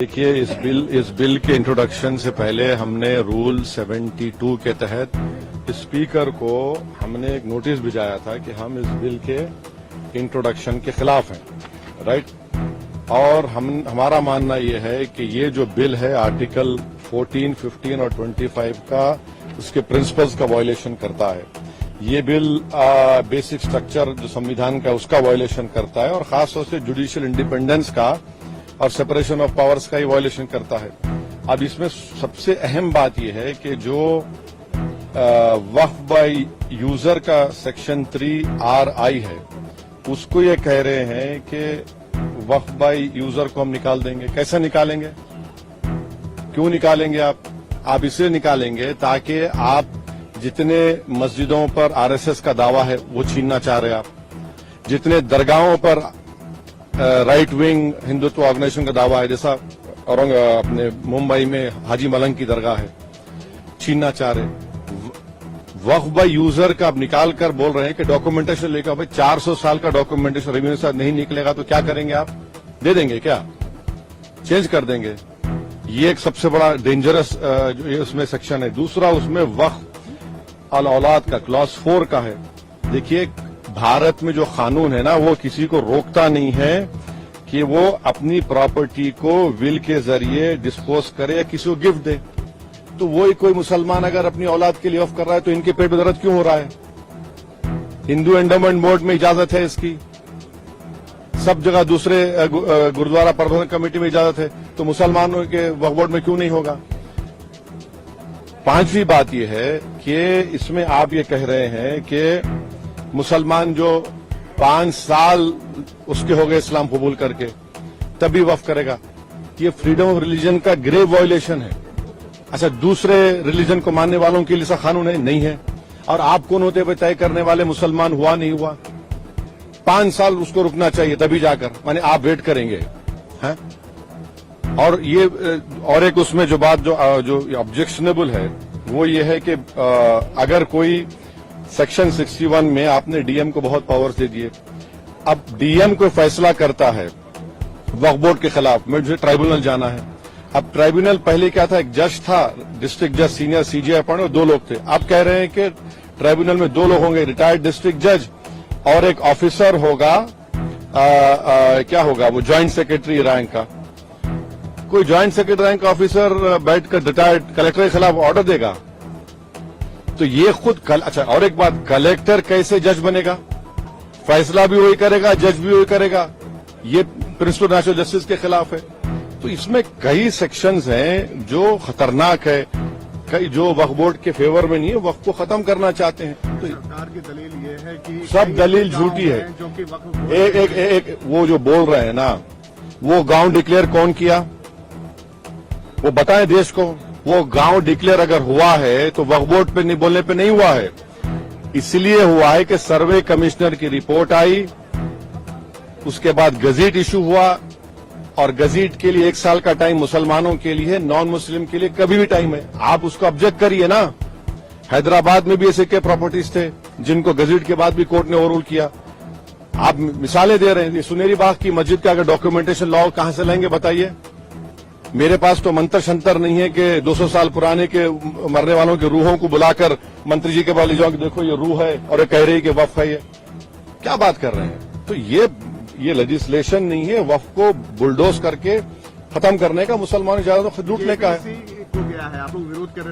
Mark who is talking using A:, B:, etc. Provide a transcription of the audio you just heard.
A: देखिए इस बिल के इंट्रोडक्शन से पहले हमने रूल 72 के तहत स्पीकर को हमने एक नोटिस भिजाया था कि हम इस बिल के इंट्रोडक्शन के खिलाफ हैं, राइट। और हमारा मानना ये है कि ये जो बिल है आर्टिकल 14, 15 और 25 का उसके प्रिंसिपल्स का वायलेशन करता है। ये बिल बेसिक स्ट्रक्चर जो संविधान का उसका वायलेशन करता है और खासतौर से जुडिशियल इंडिपेंडेंस का और सेपरेशन ऑफ पावर्स का ही वायलेशन करता है। अब इसमें सबसे अहम बात यह है कि जो वक्फ बाय यूजर का सेक्शन 3RI है उसको ये कह रहे हैं कि वक्फ बाय यूजर को हम निकाल देंगे। कैसे निकालेंगे, क्यों निकालेंगे? आप इसलिए निकालेंगे ताकि आप जितने मस्जिदों पर RSS का दावा है वो छीनना चाह रहे हैं, आप जितने दरगाहों पर राइट विंग हिंदुत्व ऑर्गेनाइजेशन का दावा है, जैसा अपने मुंबई में हाजी मलंग की दरगाह है, छीनना चाह रहे। वक्फ बाय यूजर का आप निकाल कर बोल रहे हैं कि डॉक्यूमेंटेशन लेकर भाई 400 साल का डॉक्यूमेंटेशन रेवेन्यू से नहीं निकलेगा तो क्या करेंगे? आप दे देंगे क्या? चेंज कर देंगे? ये एक सबसे बड़ा डेंजरस उसमें सेक्शन है। दूसरा उसमें वक्फ अल औलाद का क्लॉज 4 का है। देखिए भारत में जो कानून है ना वो किसी को रोकता नहीं है कि वो अपनी प्रॉपर्टी को विल के जरिए डिस्पोज करे या किसी को गिफ्ट दे। तो वही कोई मुसलमान अगर अपनी औलाद के लिए ऑफ कर रहा है तो इनके पेट में दर्द क्यों हो रहा है? हिंदू एंडोमेंट बोर्ड में इजाजत है इसकी, सब जगह दूसरे गुरुद्वारा प्रबंधन कमेटी में इजाजत है, तो मुसलमानों के वक्फ बोर्ड में क्यों नहीं होगा? पांचवी बात यह है कि इसमें आप ये कह रहे हैं कि मुसलमान जो 5 साल उसके हो गए इस्लाम कबूल करके तभी वक्फ करेगा, ये फ्रीडम ऑफ रिलीजन का ग्रेव वायलेशन है। अच्छा, दूसरे रिलीजन को मानने वालों के लिए ऐसा कानून है? नहीं है। और आप कौन होते हुए तय करने वाले मुसलमान हुआ नहीं हुआ? 5 साल उसको रुकना चाहिए तभी जाकर, माने आप वेट करेंगे हैं? और ये और एक उसमें जो बात जो ऑब्जेक्शनेबल है वो ये है कि अगर कोई सेक्शन 61 में आपने डीएम को बहुत पावर्स दे दिए, अब डीएम को फैसला करता है वक्फ बोर्ड के खिलाफ, मुझे ट्राइब्यूनल जाना है। अब ट्राइब्यूनल पहले क्या था, एक जज था, डिस्ट्रिक्ट जज, सीनियर सीजीआई अपॉइंटेड, 2 लोग थे। अब कह रहे हैं कि ट्राइब्यूनल में 2 लोग होंगे, रिटायर्ड डिस्ट्रिक्ट जज और एक ऑफिसर होगा, क्या होगा वो, ज्वाइंट सेक्रेटरी रैंक का। कोई ज्वाइंट सेक्रेटरी रैंक का ऑफिसर बैठकर रिटायर्ड कलेक्टर के खिलाफ ऑर्डर देगा? तो ये खुद अच्छा, और एक बात, कलेक्टर कैसे जज बनेगा? फैसला भी वही करेगा, जज भी वही करेगा, ये प्रिंसिपल नेशनल जस्टिस के खिलाफ है। तो इसमें कई सेक्शंस हैं जो खतरनाक है, कई जो वक्फ बोर्ड के फेवर में नहीं है, वक्फ को खत्म करना चाहते हैं। तो
B: सरकार की दलील ये है कि
A: सब दलील झूठी है।
B: जो कि वक्फ
A: एक वो जो बोल रहे हैं ना, वो गांव डिक्लेयर कौन किया वो बताएं देश को। वो गांव डिक्लेयर अगर हुआ है तो वक्फ बोर्ड पे नहीं बोलने पे नहीं हुआ है, इसलिए हुआ है कि सर्वे कमिश्नर की रिपोर्ट आई, उसके बाद गजीट इशू हुआ, और गजीट के लिए 1 साल का टाइम मुसलमानों के लिए, नॉन मुस्लिम के लिए कभी भी टाइम है। आप उसको ऑब्जेक्ट करिए ना। हैदराबाद में भी ऐसे के प्रॉपर्टीज थे जिनको गजीट के बाद भी कोर्ट ने ओवररूल किया। आप मिसालें दे रहे हैं। सुनेरी बाग की मस्जिद का अगर डॉक्यूमेंटेशन लाओ कहां से लाएंगे बताइए? मेरे पास तो मंत्र शंतर नहीं है कि 200 साल पुराने के मरने वालों की रूहों को बुलाकर मंत्री जी के पास ले जाओ कि देखो ये रूह है और ये कह रही कि वक्फ है। ये क्या बात कर रहे हैं? तो ये लेजिस्लेशन नहीं है वक्फ को बुलडोज करके खत्म करने का, मुसलमानों ज्यादा लूटने का है।
B: गया है, आप लोग विरोध कर रहे